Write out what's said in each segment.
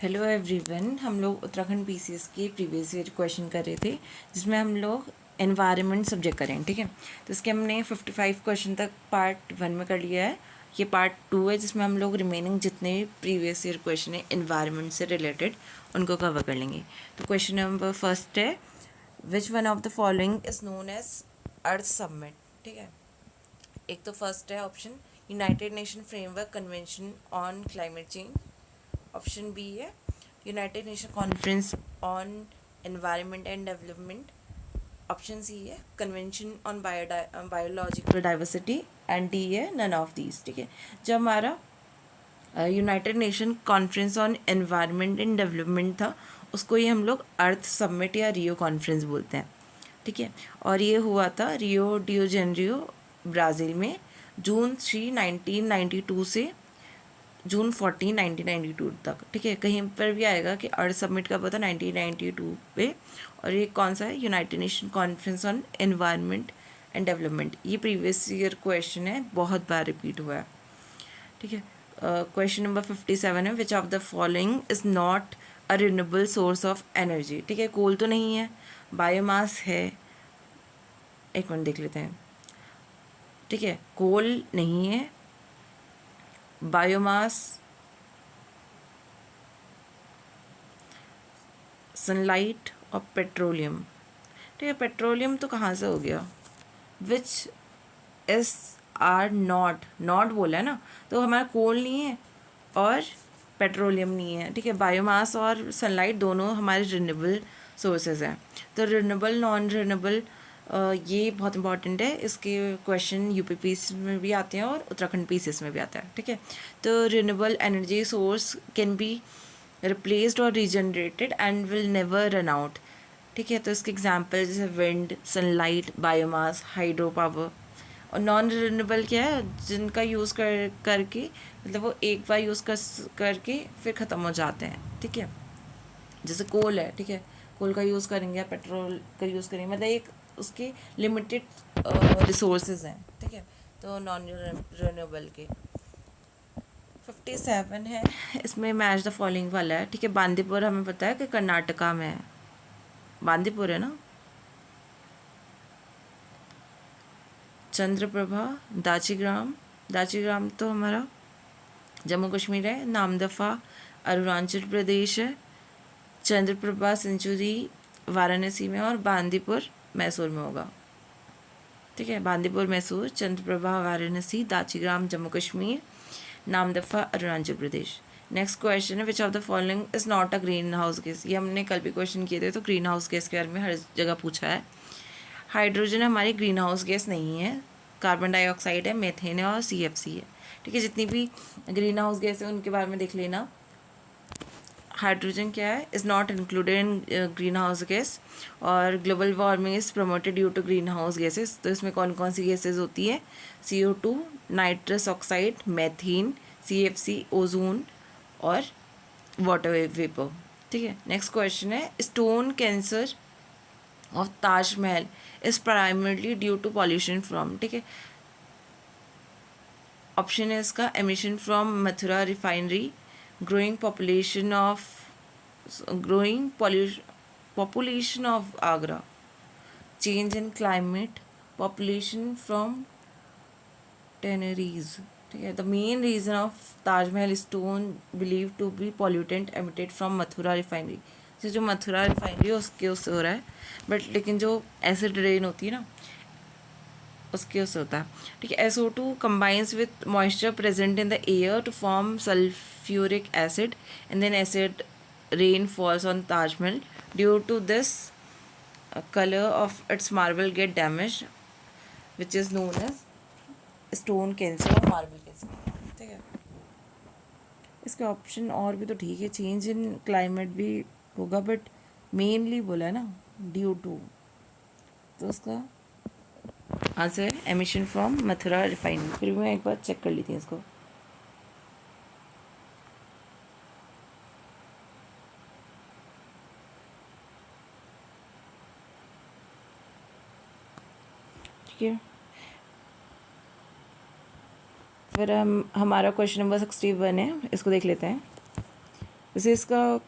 Hello everyone, हम लोग Uttarakhand PCS के प्रीवियस ईयर क्वेश्चन कर रहे थे जिसमें हम लोग एनवायरनमेंट सब्जेक्ट करें। ठीक है, तो इसके हमने 55 क्वेश्चन तक पार्ट 1 में कर लिया है। ये पार्ट 2 है जिसमें हम लोग रिमेनिंग जितने भी प्रीवियस ईयर क्वेश्चन है एनवायरनमेंट से रिलेटेड उनको कवर कर लेंगे। तो क्वेश्चन नंबर फर्स्ट है, which one of the following is known as Earth Summit. ठीक है, एक तो फर्स्ट है option United Nation framework convention on climate change. Option B है United Nation conference on environment and development. Option C है convention on biological diversity and D है none of these. ठीक है, जब हमारा United Nation conference on environment and development था उसको ये हम लोग अर्थ समिट या रियो कॉन्फ्रेंस बोलते हैं। ठीक है, और ये हुआ था रियो डियो जेनरियो ब्राज़ील में जून 3 1992 से जून 14 1992 तक। ठीक है, कहीं पर भी आएगा कि अर्थ समिट कब हुआ था 1992 पे, और ये कौन सा है United Nation conference on environment and development. ये प्रीवियस ईयर क्वेश्चन है, बहुत बार रिपीट हुआ है। ठीक है, क्वेश्चन नंबर 57 है, which of the following is not a renewable source of energy. ठीक है, कोल तो नहीं है, बायोमास है, एक मिनट देख लेते हैं। ठीक है, कोल नहीं है, बायोमास, सनलाइट और पेट्रोलियम। ठीक है, पेट्रोलियम तो कहाँ से हो गया, विच एस आर नॉट नॉट बोला है ना, तो हमारा कोल नहीं है और पेट्रोलियम नहीं है। ठीक है, बायोमास और सनलाइट दोनों हमारे रिन्यूएबल सोर्सेज हैं। तो रिन्यूएबल नॉन रिन्यूएबल ये बहुत इंपॉर्टेंट है, इसके क्वेश्चन यूपी पीसीएस में भी आते हैं और उत्तराखंड पीसीएस में भी आता है। ठीक है, तो renewable energy source can be replaced और regenerated and will never run out. ठीक है, तो इसके एग्जाम्पल जैसे wind, sunlight, biomass, hydro power. और नॉन रिन्यूएबल क्या है, जिनका यूज़ करके मतलब वो एक बार यूज़ करके फिर ख़त्म हो जाते हैं। ठीक है, जैसे कोल है। ठीक है, कोल का यूज़ करेंगे या पेट्रोल का यूज़ करेंगे, मतलब एक उसके लिमिटेड रिसोर्सेज हैं। ठीक है, तो नॉन रिन्यूएबल के 57 है, इसमें मैच द फॉलोइंग वाला है। ठीक है, बांदीपुर हमें पता है कि कर्नाटका में है, बांदीपुर है ना। चंद्रप्रभा, दाचीग्राम, दाचीग्राम तो हमारा जम्मू कश्मीर है। नामदफा अरुणाचल प्रदेश है। चंद्रप्रभा सेंचुरी वाराणसी में, और बांदीपुर मैसूर में होगा। ठीक है, बांदीपुर मैसूर, चंद्रप्रभा वाराणसी, दाचीग्राम जम्मू कश्मीर, नामदफा अरुणाचल प्रदेश। नेक्स्ट क्वेश्चन है, which of the following is not a green house gas. ये हमने कल भी क्वेश्चन किए थे, तो ग्रीन हाउस गैस के बारे में हर जगह पूछा है। हाइड्रोजन हमारी ग्रीन हाउस गैस नहीं है, कार्बन डाइऑक्साइड है, मेथेन है और सीएफसी है। ठीक है, जितनी भी ग्रीन हाउस गैस है उनके बारे में देख लेना। हाइड्रोजन क्या है, is not included in green house gas. और global warming is promoted due to green house gases. तो इसमें कौन कौन सी गैसेज होती है, CO2, nitrous oxide, methane, CFC, ozone और वाटर वेपर। ठीक है, नेक्स्ट क्वेश्चन है, stone cancer of Taj Mahal is primarily due to pollution from. ठीक है, ऑप्शन है इसका emission from Mathura refinery, growing population of Agra, change in climate, population from tanneries. ठीक है, the main reason of Taj Mahal stone believe to be pollutant emitted from Mathura refinery. जो Mathura refinery है उसके उससे हो रहा है, बट लेकिन जो एसिड रेन होती है ना उसके उससे होता है। ठीक है, SO2 combines with moisture present in the air to form sulfuric acid, and then acid rain falls on Taj Mahal. Due to this, color of its marble get damaged, which is known as stone cancer or marble cancer. ठीक है, इसके option और भी तो ठीक है, change in climate भी होगा, बट मेनली बोला है ना ड्यू टू, तो उसका आंसर है एमिशन फ्रॉम मथुरा रिफाइनरी। फिर भी मैं एक बार चेक कर ली थी इसको। ठीक है, फिर हमारा क्वेश्चन नंबर 61 है, इसको देख लेते हैं। वैसे इसका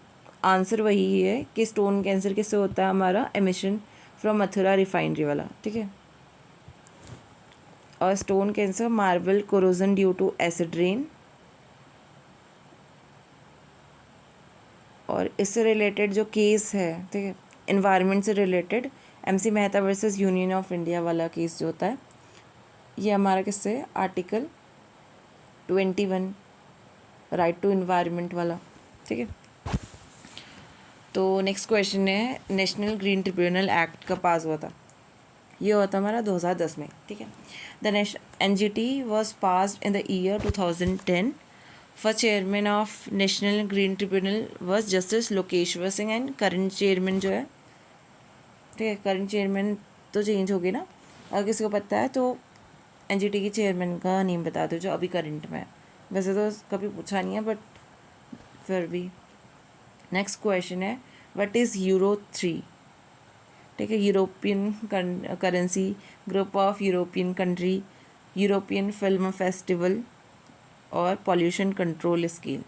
आंसर वही है कि स्टोन कैंसर किससे होता है, हमारा एमिशन फ्रॉम मथुरा रिफाइनरी वाला, ठीक है। और stone cancer marble corrosion due to acid rain. और इससे रिलेटेड जो केस है, ठीक है, इन्वायरमेंट से related, MC Mehta versus union of India वाला केस जो होता है, ये हमारा किससे, आर्टिकल 21 राइट टू इन्वायरमेंट वाला, ठीक है। तो नेक्स्ट क्वेश्चन है, नेशनल ग्रीन ट्रिब्यूनल एक्ट कब पास हुआ था, ये हुआ था हमारा 2010 में, ठीक है। The NGT was passed in the year 2010। First chairman of national green tribunal was justice Lokeshwar Singh and current chairman जो है, ठीक है, करंट चेयरमैन तो चेंज हो गई ना, अगर किसी को पता है तो NGT की चेयरमैन का नेम बता दो जो अभी करंट में है। वैसे तो कभी पूछा नहीं है बट फिर भी। नेक्स्ट क्वेश्चन है, व्हाट इज़ यूरो 3, ठीक है, European currency, group of European country, European film festival और पॉल्यूशन कंट्रोल स्केल,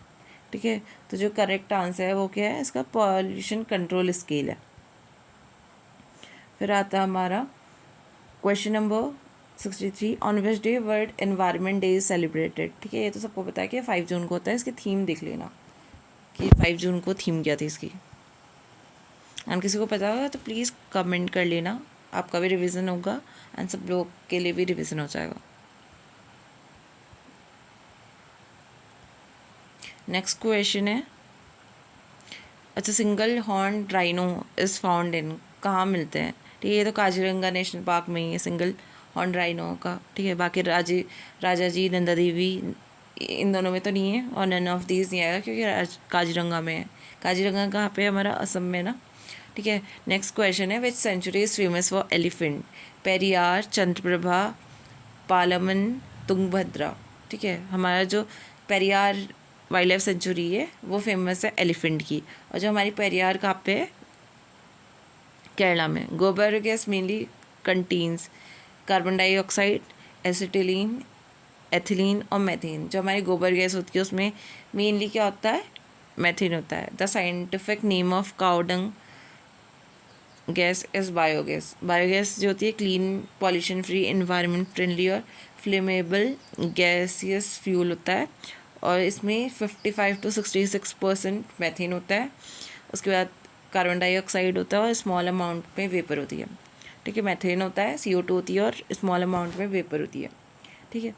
ठीक है। तो जो करेक्ट आंसर है वो क्या है, इसका पॉल्यूशन कंट्रोल स्केल है। फिर आता है हमारा question number 63, on which day world environment day is celebrated, ठीक है। ये तो सबको पता है कि 5 जून को होता है, इसकी थीम देख लेना कि 5 जून को थीम क्या थी इसकी। एंड किसी को पता होगा तो प्लीज़ कमेंट कर लेना, आपका भी रिवीजन होगा एंड सब लोग के लिए भी रिवीजन हो जाएगा। नेक्स्ट क्वेश्चन है, अच्छा, single horn rhino is found in, कहाँ मिलते हैं, ठीक है। ये तो काजीरंगा नेशनल पार्क में ही है सिंगल हॉर्न राइनो का, ठीक है। बाकी राजा जी, नंदा देवी, इन दोनों में तो नहीं है और नन ऑफ दीज नहीं आएगा क्योंकि काजीरंगा में है। काजीरंगा कहाँ पे है, हमारा असम में ना, ठीक है। नेक्स्ट क्वेश्चन है, which sanctuary is famous for elephant, Periyar, Chandraprabha, Palamau, Tungabhadra, ठीक है। हमारा जो पेरियार वाइल्ड लाइफ सेंचुरी है वो फेमस है एलिफेंट की, और जो हमारी पेरियार कहाँ पे है, केरला में। गोबर gas mainly contains carbon dioxide, acetylene, ethylene और मैथेन। जो हमारी गोबर गैस होती है उसमें मेनली क्या होता है, मैथेन होता है। The scientific name of cow dung gas is biogas. Biogas जो होती है clean, pollution free, environment friendly और फ्लेमेबल गैसियस फ्यूल होता है, और इसमें 55 to 66% मैथेन होता है। उसके बाद कार्बन डाइऑक्साइड होता है और स्मॉल अमाउंट में वेपर होती है, ठीक है। मैथेन होता है, CO2 होती है और स्मॉल अमाउंट में वेपर होती है, ठीक है।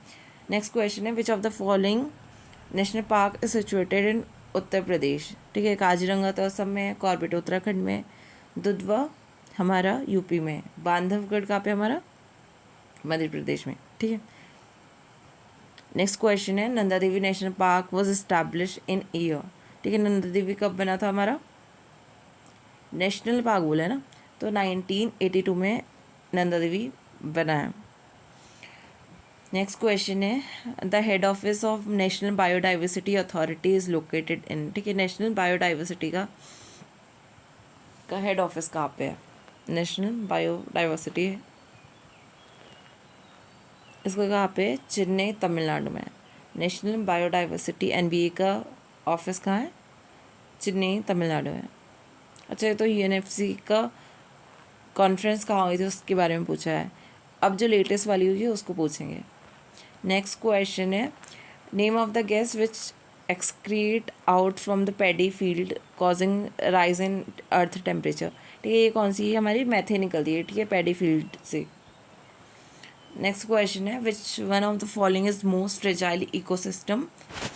नेक्स्ट क्वेश्चन है, which of the following national park is situated in Uttar Pradesh, ठीक है। काजीरंगा तो असम में है, कॉर्बेट उत्तराखंड में, दुधवा हमारा यूपी में, बांधवगढ़ कहाँ पे हमारा, मध्य प्रदेश में, ठीक है। नेक्स्ट क्वेश्चन है, Nanda Devi national park was establish in year, ठीक है। नंदा देवी कब बना था हमारा, नेशनल पार्क बोला है ना, तो 1982 में नंदा देवी बना है। नेक्स्ट क्वेश्चन है, the head office of national biodiversity authority is located in, ठीक है। नेशनल बायोडाइवर्सिटी का हेड ऑफिस कहाँ पे है, नेशनल बायोडाइवर्सिटी इसको कहाँ पे, चेन्नई तमिलनाडु में। नेशनल बायोडाइवर्सिटी NBA का ऑफिस कहाँ है, चेन्नई तमिलनाडु में। अच्छा, तो UNFC का कॉन्फ्रेंस कहाँ हुई थी उसके बारे में पूछा है, अब जो लेटेस्ट वाली हुई है उसको पूछेंगे। नेक्स्ट क्वेश्चन है, name of the gas which excrete out from the paddy field causing rise in earth temperature, ठीक है। ये कौन सी है, हमारी मैथेन निकलती है, ठीक है, पैडी फील्ड से। नेक्स्ट क्वेश्चन है, which one of the following is most fragile ecosystem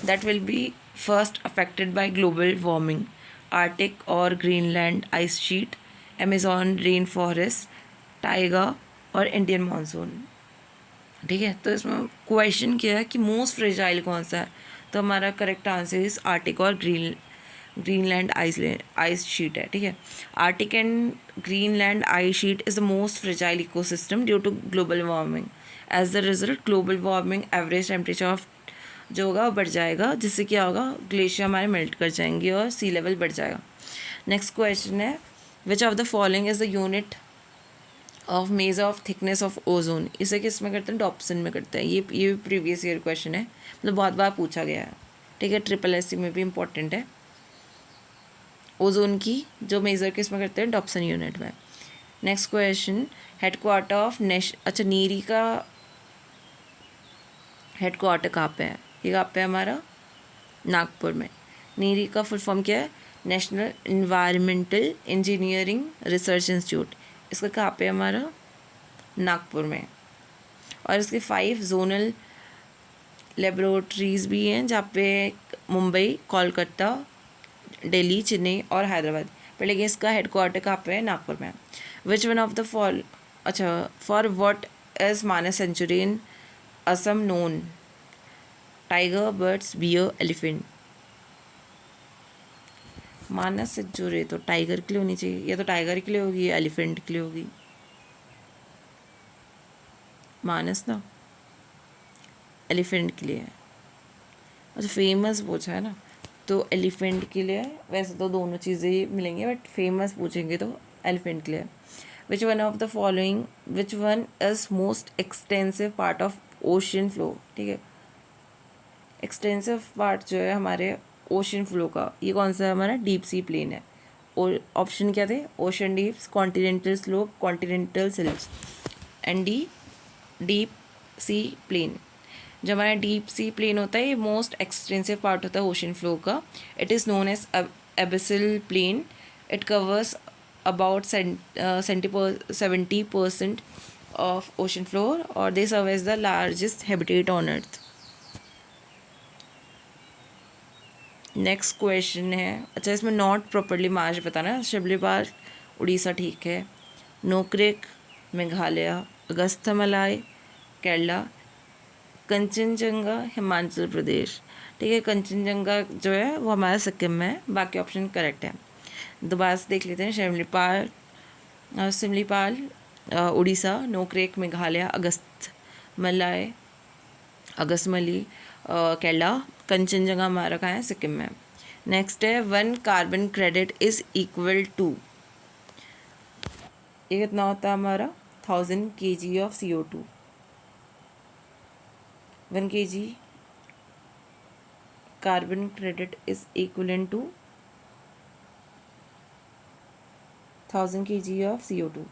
that will be first affected by global warming, arctic और Greenland ice sheet, Amazon rain forest, taiga और इंडियन मानसून, ठीक है। तो इसमें question क्या है कि मोस्ट फ्रेजाइल कौन सा है, तो हमारा करेक्ट आंसर इज आर्टिक और ग्रीनलैंड आइस शीट है, ठीक है। Arctic and Greenland ice sheet is the most fragile ecosystem due to global warming. As the result global warming average temperature of जो होगा वो बढ़ जाएगा, जिससे क्या होगा, ग्लेशियर हमारे मेल्ट कर जाएंगे और सी लेवल बढ़ जाएगा। नेक्स्ट क्वेश्चन है, which of the following is the unit of measure of thickness of ozone, इसे किस में करते हैं, डॉप्सन में करते हैं। ये प्रीवियस ईयर क्वेश्चन है, मतलब बहुत बार पूछा गया है, ठीक है। SSC में भी इम्पोर्टेंट है। ओजोन की, जो मेज़र किस में करते हैं, डॉप्सन यूनिट में। नेक्स्ट क्वेश्चन, हेडक्वार्टर ऑफ अच्छा नीरी का हेडक्वार्टर कहाँ पे है? ये कहाँ पे है हमारा? नागपुर में। नीरी का फुल फॉर्म क्या है? National environmental engineering research institute. इसका कहाँ पे है हमारा? नागपुर में। और इसके 5 जोनल लेबोरेटरीज़ भी हैं, जहाँ पे मुंबई, कोलकाता, दिल्ली, चेन्नई और हैदराबाद। पर लेकिन इसका हेडक्वार्टर कहाँ पे है? नागपुर में। Which one of the fall अच्छा for what is Manas sanctuary in Assam known? Tiger, birds, bear, elephant. Manas sanctuary तो टाइगर के लिए होनी चाहिए, या तो टाइगर के लिए होगी या एलिफेंट के लिए होगी। मानस ना, एलिफेंट के लिए है। अच्छा फेमस पूछा है ना, तो एलिफेंट के लिए है। वैसे तो दोनों चीज़ें ही मिलेंगी, बट फेमस पूछेंगे तो एलिफेंट के लिए। विच one of the following which one is most extensive part of ocean flow? ठीक है, एक्सटेंसिव पार्ट जो है हमारे ओशन फ्लो का, ये कौन सा है हमारा? डीप सी प्लेन है। और ऑप्शन क्या थे? Ocean deeps, continental slope, continental silts, and the deep sea plain. जो हमारा डीप सी प्लेन होता है, ये मोस्ट एक्सटेंसिव पार्ट होता है ओशन फ्लो का। It is known as abyssal plain. It covers about 70% of ocean floor, और they serve as the largest habitat on earth. Next question है, अच्छा इसमें नॉट प्रॉपरली मार्च बताना। शिमलीपाल उड़ीसा ठीक है, नोक्रेक मेघालय, अगस्थमलाई केरला, कंचनजंगा हिमाचल प्रदेश। ठीक है, कंचनजंगा जो है वो हमारा सिक्किम में है, बाकी ऑप्शन करेक्ट है। दोबारा से देख लेते हैं। शिमलीपाल उड़ीसा, नोक्रेक मेघालय, अगस्तमली केरला, कंचनजंगा हमारा कहाँ है? सिक्किम में। नेक्स्ट है, 1 carbon credit is equal to, ये कितना होता है हमारा? 1000 kg of CO2। 1 kg carbon credit is equivalent to 1000 kg of CO2।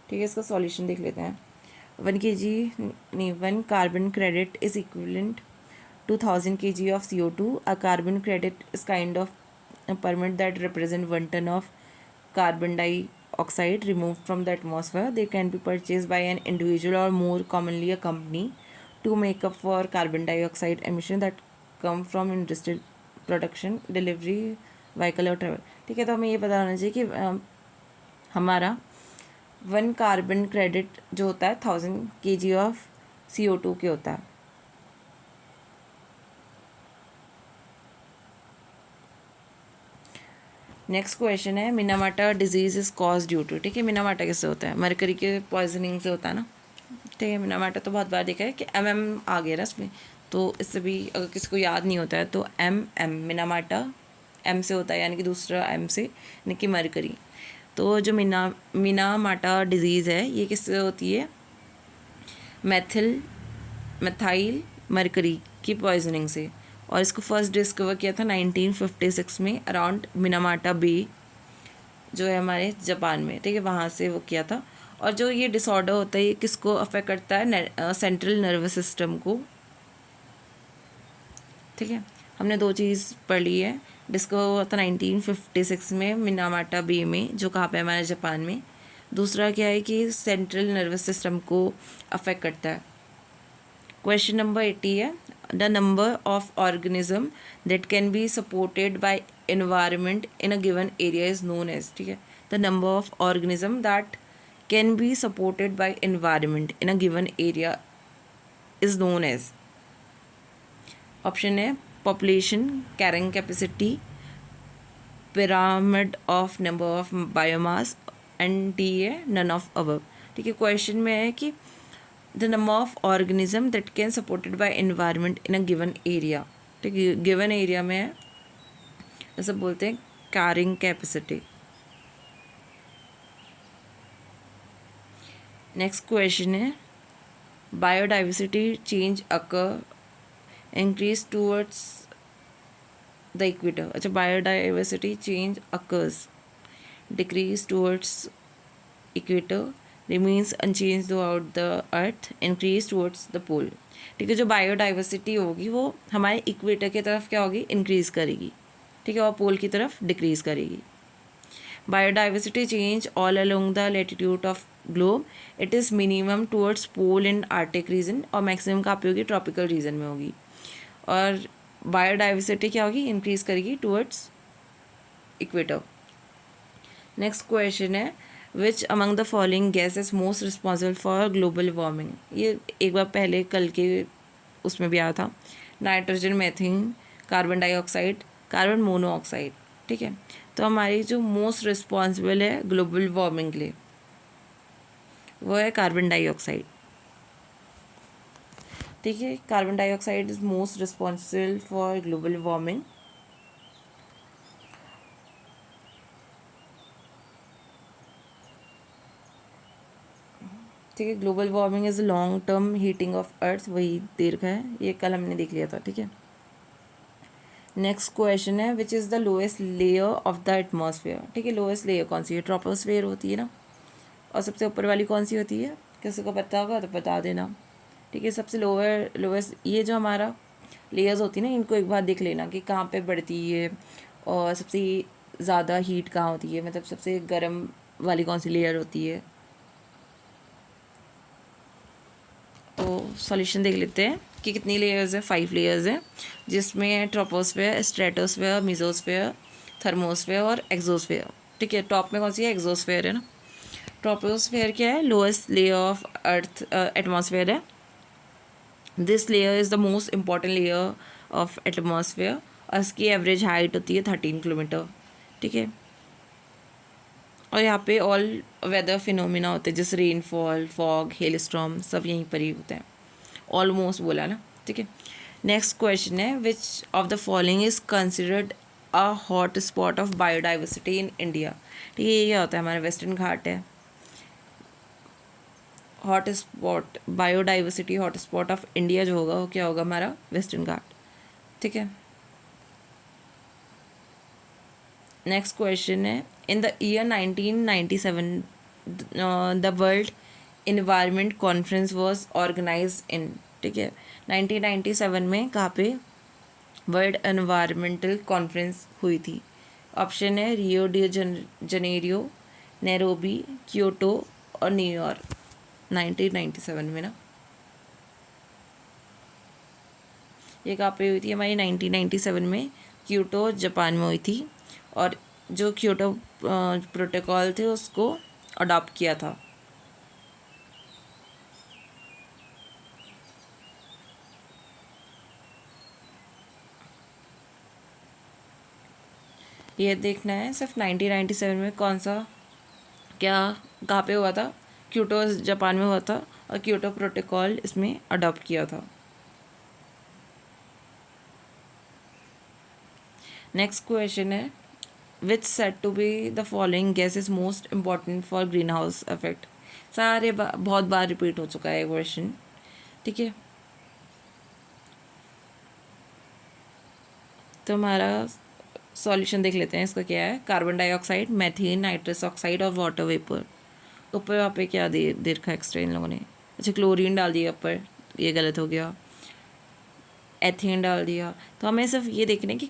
ठीक है, इसका सॉल्यूशन देख लेते हैं। 1 carbon credit is equivalent to 1000 kg of CO2. A carbon credit is kind of a permit that represent 1 ton of carbon dioxide removed from the atmosphere. They can be purchased by an individual or more commonly a company to make up for carbon dioxide emission that come from industrial production, delivery, vehicle और travel। ठीक है, तो हमें ये पता होना चाहिए कि हमारा 1 कार्बन क्रेडिट जो होता है 1000 kg ऑफ CO2 के होता है। नेक्स्ट क्वेश्चन है, Minamata disease is cause due to. ठीक है, मिनामाटा किससे होता है? मरकरी के पॉइजनिंग से होता है ना। ठीक है, मिनामाटा तो बहुत बार देखा है कि MM आ गया ना इसमें, तो इससे भी अगर किसी को याद नहीं होता है तो MM मिनामाटा M से होता है, यानी कि दूसरा M से, यानी कि मरकरी। तो जो मिनामाटा डिजीज़ है ये किससे होती है? मैथाइल मरकरी की पॉइजनिंग से। और इसको फर्स्ट डिस्कवर किया था 1956 में अराउंड मिनामाटा बे, जो है हमारे जापान में। ठीक है, वहाँ से वो किया था। और जो ये डिसऑर्डर होता है ये किसको अफेक्ट करता है? सेंट्रल नर्वस सिस्टम को। ठीक है, हमने 2 चीज़ पढ़ ली है। डिस्कवर हुआ था 1956 में मिनामाटा बे में, जो कहाँ पे हमारे जापान में। दूसरा क्या है कि सेंट्रल नर्वस सिस्टम को अफेक्ट करता है। क्वेश्चन नंबर 80 है, the number of organism that can be supported by environment in a given area is known as. ठीक है, the number of organism that can be supported by environment in a given area is known as. Option है population, carrying capacity, pyramid of number of biomass, and D है none of above. ठीक है, question में है कि the number of organism that can supported by environment in a given area. ठीक है, given area में है, ऐसा बोलते हैं कैरिंग कैपेसिटी। नेक्स्ट क्वेश्चन है, biodiversity change occur increase towards the equator. अच्छा, biodiversity change occurs, decrease towards equator, remains unchange throughout the earth, increase towards the pole. ठीक है, जो बायोडाइवर्सिटी होगी वो हमारे इक्वेटर की तरफ क्या होगी, इंक्रीज करेगी। ठीक है, और पोल की तरफ डिक्रीज करेगी। Biodiversity change all along the latitude of globe, it is minimum towards pole and arctic region, और मैक्सिमम कहाँ पे होगी, ट्रॉपिकल रीजन में होगी। और बायोडाइवर्सिटी क्या होगी, इंक्रीज करेगी टूवर्ड्स इक्वेटर। नेक्स्ट क्वेश्चन है, which among the following gases most responsible for global warming. ये एक बार पहले कल के उसमें भी आया था। Nitrogen, methane, carbon dioxide, carbon monoxide. ठीक है, तो हमारी जो मोस्ट रिस्पॉन्सिबल है ग्लोबल वार्मिंग के लिए वो है कार्बन डाइऑक्साइड। ठीक है, carbon dioxide is most responsible for global warming. ठीक है, global warming is long term heating of earth, वही दीर्घ है, ये कल हमने देख लिया था। ठीक है, नेक्स्ट क्वेश्चन है, which is the lowest layer of the atmosphere. ठीक है, लोएस्ट लेयर कौन सी है, ट्रोपोस्फेयर होती है ना, और सबसे ऊपर वाली कौन सी होती है, किसी को पता होगा तो बता देना। ठीक है, सबसे लोएस्ट ये जो हमारा लेयर्स होती है ना, इनको एक बार देख लेना कि कहाँ पे बढ़ती है और सबसे ज़्यादा हीट कहाँ होती है, मतलब सबसे गर्म वाली कौन सी लेयर होती है। तो सॉल्यूशन देख लेते हैं कि कितनी लेयर्स है, 5 लेयर्स हैं, जिसमें ट्रोपोस्फेयर, स्ट्रेटोस्फेयर, मिजोस्फेयर, थर्मोस्फेयर और एक्सोस्फेयर। ठीक है, टॉप में कौन सी है, एक्सोस्फेयर है ना। ट्रोपोस्फेयर क्या है, lowest layer of earth atmosphere है। This layer is the most important layer of atmosphere, और इसकी एवरेज हाइट होती है 13 किलोमीटर। ठीक है, और यहाँ पे ऑल वेदर फिनोमिना होते हैं, जैसे रेनफॉल, फॉग, हेल स्टॉर्म, सब यहीं पर ही होते हैं। ऑलमोस्ट बोला ना। ठीक है, नेक्स्ट क्वेश्चन है, which of the following is considered a hot spot of biodiversity in India. ठीक है, ये क्या होता है, हमारा वेस्टर्न घाट है। Hot spot biodiversity hot spot of India जो होगा वो क्या होगा, हमारा वेस्टर्न घाट। ठीक है, नेक्स्ट क्वेश्चन है, in the year 1997 the world environment conference was organize in. ठीक है, 1997 में कहाँ पे वर्ल्ड एनवायरमेंटल कॉन्फ्रेंस हुई थी। ऑप्शन है Rio de Janeiro, Nairobi, Kyoto और न्यूयॉर्क। 1997 में ना, ये कहाँ पे हुई थी हमारी, 1997 में क्योटो जापान में हुई थी, और जो क्योटो प्रोटोकॉल थे उसको अडॉप्ट किया था। ये देखना है सिर्फ 1997 में कौन सा क्या कहाँ पे हुआ था, क्योटो जापान में हुआ था, और क्योटो प्रोटोकॉल इसमें अडॉप्ट किया था। नेक्स्ट क्वेश्चन है, which set to be the following gas is most important for green house effect. बहुत बार रिपीट हो चुका है क्वेश्चन। ठीक है, तो हमारा सॉल्यूशन देख लेते हैं, इसका क्या है, carbon dioxide, methane, nitrous oxide और वाटर वेपर। ऊपर वहाँ पे क्या दे रखा एक्स्ट्रा इन लोगों ने, अच्छा क्लोरीन डाल दिया ऊपर, ये गलत हो गया। एथेन डाल दिया। तो हमें सिर्फ ये देखना है कि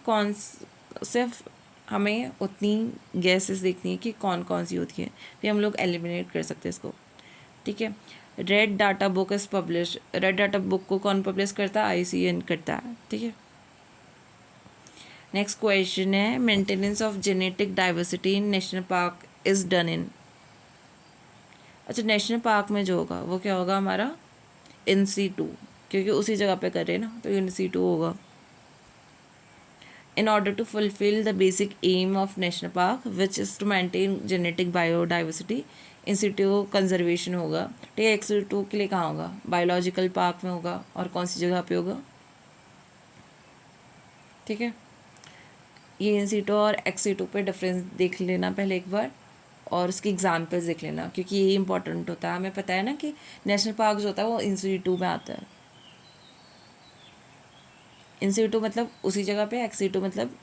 सिर्फ हमें उतनी गैसेस देखनी है कि कौन कौन सी होती हैं, फिर हम लोग एलिमिनेट कर सकते हैं इसको। ठीक है, red data book is publish, red data book को कौन पब्लिश करता है, IUCN करता है। ठीक है, नेक्स्ट क्वेश्चन है, maintenance of genetic diversity in national park is done in. अच्छा, नेशनल पार्क में जो होगा वो क्या होगा हमारा, INC2, क्योंकि उसी जगह पे कर रहे हैं ना, तो INC2 होगा। In order to fulfill the basic aim of national park, which is to maintain genetic biodiversity, institute conservation होगा। ठीक है, XC2 के लिए कहाँ होगा, बायोलॉजिकल पार्क में होगा, और कौन सी जगह पे होगा। ठीक है, ये INC2 और XC2 पे डिफरेंस देख लेना पहले एक बार, और उसकी एग्जाम्पल्स देख लेना, क्योंकि ये इंपॉर्टेंट होता है। हमें पता है ना कि नेशनल पार्क जो होता है वो INC2 में आता है। INC2 मतलब उसी जगह पे, XC2 मतलब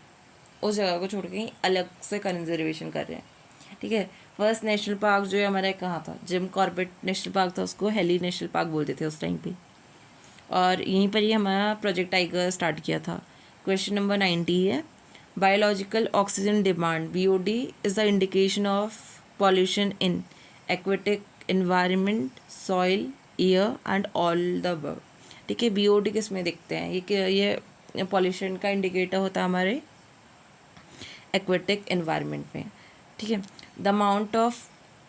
उस जगह को छोड़ के कहीं अलग से कंजर्वेशन कर रहे हैं, ठीक है। फर्स्ट नेशनल पार्क जो है हमारा कहाँ था, जिम कॉर्बेट नेशनल पार्क था, उसको हेली नेशनल पार्क बोलते थे उस टाइम पे, और यहीं पर ही हमारा प्रोजेक्ट टाइगर स्टार्ट किया था। क्वेश्चन नंबर 90 है, biological oxygen demand BOD is the indication of pollution in aquatic environment, soil, air and all the above, ठीक है। BOD किस में दिखते हैं, ये पॉल्यूशन का इंडिकेटर होता है हमारे एक्वेटिक एनवायरनमेंट में, ठीक है। The amount of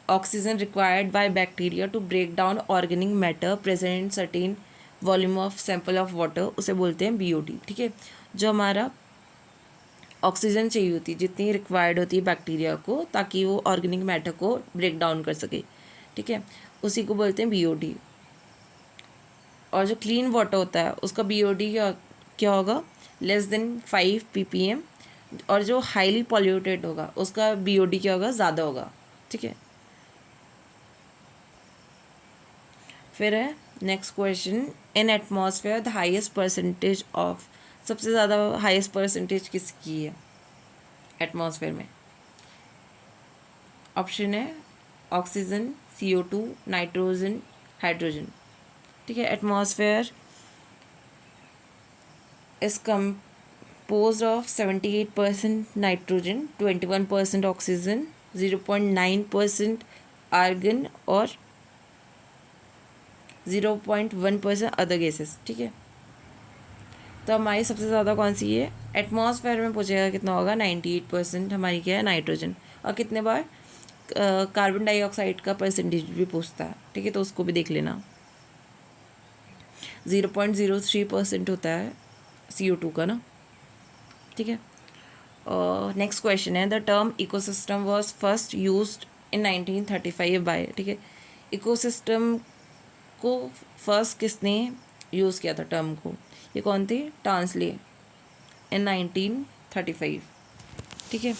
oxygen required by bacteria to break down organic matter present certain volume of sample of water, उसे बोलते हैं BOD, ठीक है। जो हमारा ऑक्सीजन चाहिए होती है, जितनी रिक्वायर्ड होती है बैक्टीरिया को, ताकि वो ऑर्गेनिक मैटर को ब्रेक डाउन कर सके, ठीक है, उसी को बोलते हैं BOD। और जो क्लीन वाटर होता है उसका BOD क्या होगा, लेस देन 5 ppm, और जो हाईली पॉल्यूटेड होगा उसका BOD क्या होगा, ज़्यादा होगा, ठीक है। फिर है next question, in atmosphere the highest percentage of, सबसे ज़्यादा हाईएस्ट परसेंटेज किसकी है एटमॉस्फेयर में। ऑप्शन है ऑक्सीजन, CO2, नाइट्रोजन, हाइड्रोजन, ठीक है। Atmosphere is composed of 78% nitrogen, 21% oxygen, 0.9% argon और 0.1% अदर गैसेस, ठीक है। तो हमारी सबसे ज़्यादा कौन सी है, एटमॉस्फेयर में पूछेगा कितना होगा, 98% हमारी क्या है, नाइट्रोजन। और कितने बार कार्बन डाइऑक्साइड का परसेंटेज भी पूछता है, ठीक है, तो उसको भी देख लेना। 0.03% होता है CO2 का ना, ठीक है। नेक्स्ट क्वेश्चन है, the term ecosystem was first used in 1935 by, ठीक है। इकोसिस्टम को फर्स्ट किसने यूज़ किया था टर्म को, ये कौन थे, टांसले, इन 1935, ठीक है।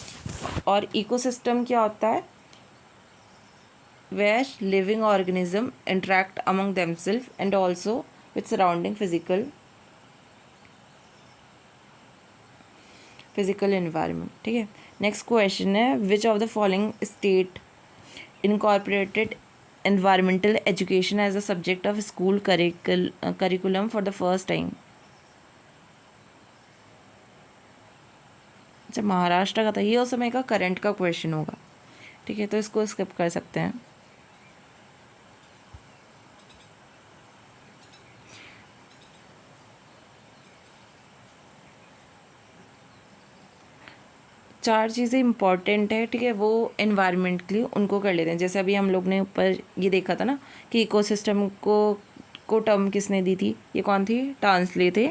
और इकोसिस्टम क्या होता है, where living organism interact among themselves and also with surrounding physical environment, ठीक है। नेक्स्ट क्वेश्चन है, which of the following state incorporated environmental education as a subject of school curriculum for the first time. अच्छा, महाराष्ट्र का था ये, उस समय का करंट का क्वेश्चन होगा, ठीक है, तो इसको स्किप कर सकते हैं। चार चीज़ें इंपॉर्टेंट है, ठीक है, वो एनवायरनमेंट के लिए उनको कर लेते हैं। जैसे अभी हम लोग ने ऊपर ये देखा था ना कि इकोसिस्टम को टर्म किसने दी थी, ये कौन थी, टांसले थे,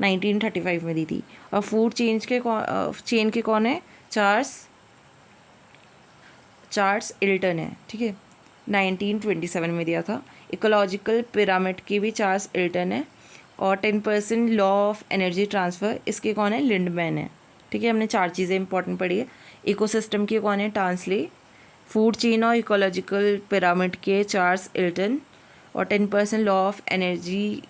1935 में दी थी। और फूड चेन के कौन है, चार्ल्स इल्टन है, ठीक है, 1927 में दिया था। इकोलॉजिकल पिरामिड के भी चार्ल्स इल्टन है। और 10% लॉ ऑफ एनर्जी ट्रांसफ़र, इसके कौन है, लिंडमैन है, ठीक है। हमने चार चीज़ें इंपॉर्टेंट पढ़ी है। इकोसिस्टम के कौन है, टांसले, फूड चेन और इकोलॉजिकल पिरामिड के चार्ल्स इल्टन, और 10% लॉ ऑफ एनर्जी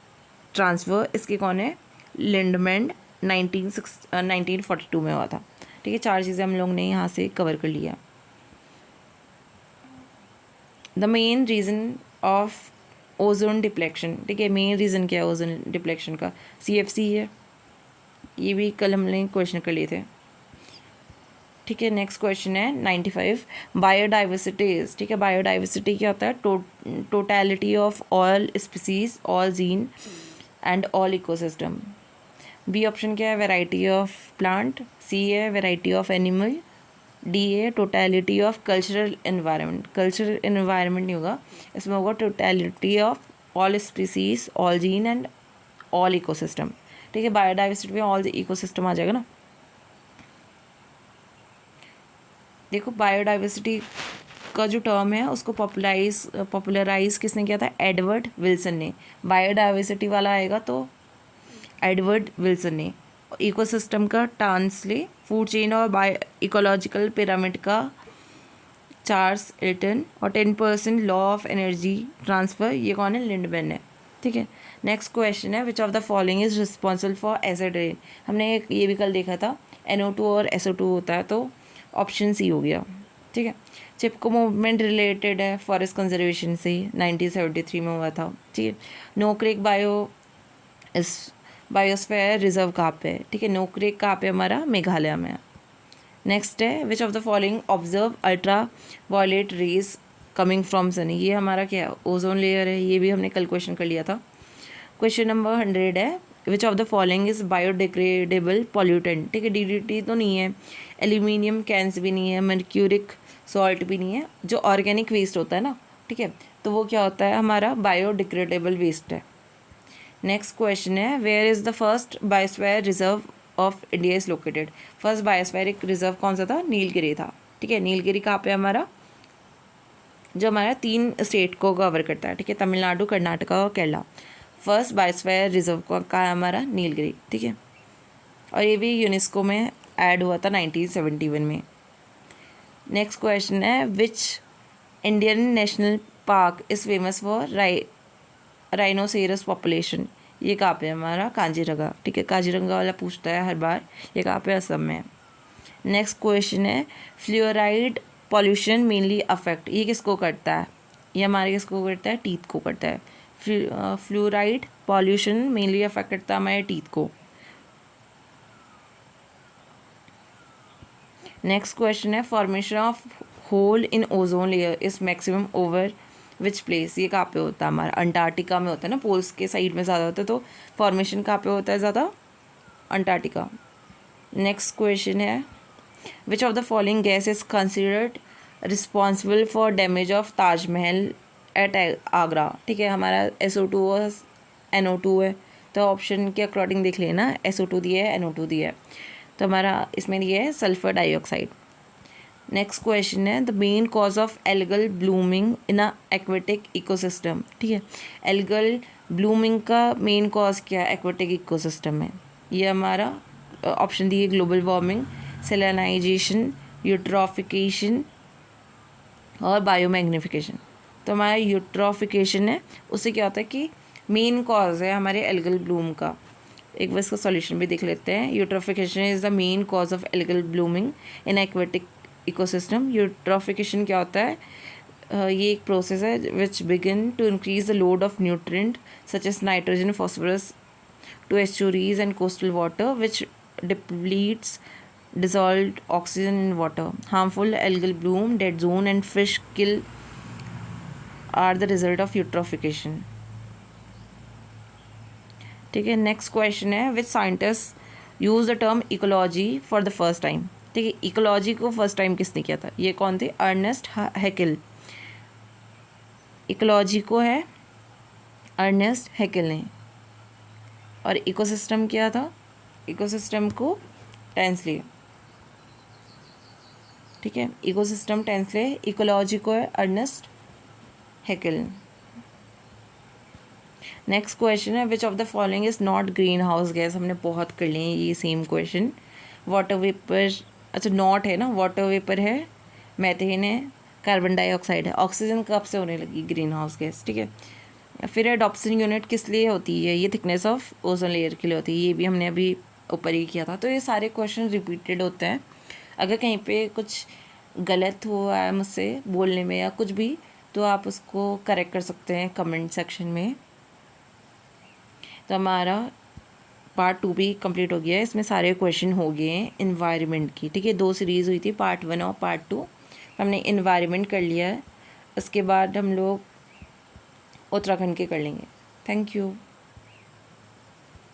ट्रांसफ़र, इसके कौन है, लिंडमैन, 1942 में हुआ था, ठीक है। चार चीज़ें हम लोग ने यहाँ से कवर कर लिया। The main reason of ozone deflection, ठीक है, मेन रीज़न क्या है ओजोन डिप्लेक्शन का, CFC है, ये भी कल हमने क्वेश्चन कर लिए थे, ठीक है। नेक्स्ट क्वेश्चन है 95, बायोडाइवर्सिटीज, ठीक है। बायोडाइवर्सिटी क्या होता है, totality of all species, all gene and all ecosystem. B option क्या है, वैरायटी ऑफ प्लांट, सी है वैरायटी ऑफ एनिमल, डी है totality of cultural environment. Cultural environment नहीं होगा, इसमें होगा totality of all species, all gene and all ecosystem, ठीक है। बायोडाइवर्सिटी में ऑल इकोसिस्टम आ जाएगा ना। देखो, बायोडाइवर्सिटी का जो टर्म है उसको पॉपुलराइज किसने किया था, एडवर्ड विल्सन ने। बायोडाइवर्सिटी वाला आएगा तो एडवर्ड विल्सन ने। इकोसिस्टम का टांसले, फूड चेन और इकोलॉजिकल पिरामिड का चार्ल्स इल्टन, और 10% लॉ ऑफ एनर्जी ट्रांसफ़र, ये कौन है, लिंडमैन है, ठीक है। नेक्स्ट क्वेश्चन है, which of the following is responsible for acid rain. हमने ये भी कल देखा था, NO2 और SO2 होता है, तो ऑप्शन सी हो गया। ठीक है, चिपको मूवमेंट रिलेटेड है फॉरेस्ट कंजर्वेशन से, 1973 में हुआ था। ठीक है, नोक्रेक बायोस्फीयर रिजर्व कहाँ पे है? ठीक है, नोक्रेक कहाँ पे हमारा? मेघालय में। नेक्स्ट है, which of the following observe ultra violet rays coming from sun. ये हमारा क्या है? ओजोन लेयर है। ये भी हमने कल क्वेश्चन कर लिया था। क्वेश्चन नंबर 100 है, which of the following is biodegradable pollutant. ठीक है, DDT तो नहीं है, एल्यूमिनियम कैंस भी नहीं है, मर्क्यूरिक सॉल्ट भी नहीं है। जो ऑर्गेनिक वेस्ट होता है ना, ठीक है, तो वो क्या होता है? हमारा बायोडिग्रेडेबल वेस्ट है। नेक्स्ट क्वेश्चन है, where is the first biosphere reserve of India is located. First biospheric reserve कौन सा था? नीलगिरी था। ठीक है, नीलगिरी कहाँ पे हमारा? जो हमारा 3 स्टेट को कवर करता है। ठीक है, तमिलनाडु, कर्नाटका और केरला। फर्स्ट बायोस्फीयर रिजर्व का है हमारा नीलगिरी। ठीक है, और ये भी यूनेस्को में ऐड हुआ था 1971 में। नेक्स्ट क्वेश्चन है, which Indian national park is famous for rhinoceros population. ये कहाँ पे है हमारा? काजीरंगा। ठीक है, काजीरंगा वाला पूछता है हर बार। ये कहाँ पे? असम में। नेक्स्ट क्वेश्चन है, फ्लोराइड पॉल्यूशन मेनली अफेक्ट। ये किसको करता है? ये हमारे किसको करता है? टीथ को करता है। फ्लोराइड पॉल्यूशन मेनली अफेक्ट करता है हमारे टीथ को। नेक्स्ट क्वेश्चन है, formation of hole in ozone layer is maximum over which place. ये कहाँ पे होता है हमारा? अंटार्कटिका में होता है ना, पोल्स के साइड में ज़्यादा होता है, तो फॉर्मेशन कहाँ पे होता है ज़्यादा? अंटार्कटिका। नेक्स्ट क्वेश्चन है, which of the following gas is considered responsible for damage of Taj Mahal at Agra. ठीक है, हमारा SO2 और NO2 है, तो ऑप्शन के अकॉर्डिंग देख लेना, SO2 दिया है, NO2 दिया है, तो हमारा इसमें दिया है सल्फर डाइऑक्साइड। नेक्स्ट क्वेश्चन है, the main cause of algal blooming in a aquatic ecosystem. ठीक है, एल्गल ब्लूमिंग का मेन कॉज क्या है एक्वेटिक इकोसिस्टम में? ये हमारा ऑप्शन दिए, ग्लोबल वार्मिंग, सेलेनाइजेशन, यूट्रॉफिकेशन और बायोमैग्निफिकेशन। तो हमारा यूट्रॉफिकेशन है, उससे क्या होता है कि मेन कॉज है हमारे एल्गल ब्लूम का। एक बार इसका सॉल्यूशन भी देख लेते हैं। Eutrophication is the main cause of algal blooming in aquatic ecosystem. Eutrophication क्या होता है? ये एक प्रोसेस है which begin to increase the load of nutrient such as nitrogen, phosphorus to estuaries and coastal water, which depletes dissolved oxygen in water. Harmful algal bloom, dead zone and fish kill are the result of eutrophication. ठीक है, next question है, which scientist use the term ecology for the first time. ठीक है, ecology को first time किसने किया था? ये कौन थे? Ernest Hückel. इकोलॉजी को है अर्नेस्ट हैकेल ने। और इकोसिस्टम क्या था? इकोसिस्टम को टेंसले। ठीक है, इकोसिस्टम टेंसले। इकोलॉजी को है अर्नेस्ट हैकेल। नेक्स्ट क्वेश्चन है, which of the following is not green house gas. हमने बहुत कर लिए हैं ये सेम क्वेश्चन। वाटर वेपर, अच्छा नॉट है ना, वाटर वेपर है, मैथेन है, कार्बन डाइऑक्साइड है। ऑक्सीजन कब से होने लगी ग्रीन हाउस गैस? ठीक है, फिर एडॉप्शन यूनिट किस लिए होती है? ये थिकनेस ऑफ ओजोन लेयर के लिए होती है। ये भी हमने अभी ऊपर ही किया था। तो ये सारे क्वेश्चन रिपीटेड होते हैं। अगर कहीं पे कुछ गलत हुआ है मुझसे बोलने में या कुछ भी, तो आप उसको करेक्ट कर सकते हैं कमेंट सेक्शन में। तो हमारा पार्ट 2 भी कंप्लीट हो गया है। इसमें सारे क्वेश्चन हो गए हैं इन्वायरमेंट की। ठीक है, 2 सीरीज़ हुई थी, पार्ट 1 और पार्ट 2। हमने इन्वायरमेंट कर लिया है, उसके बाद हम लोग उत्तराखंड के कर लेंगे। Thank you.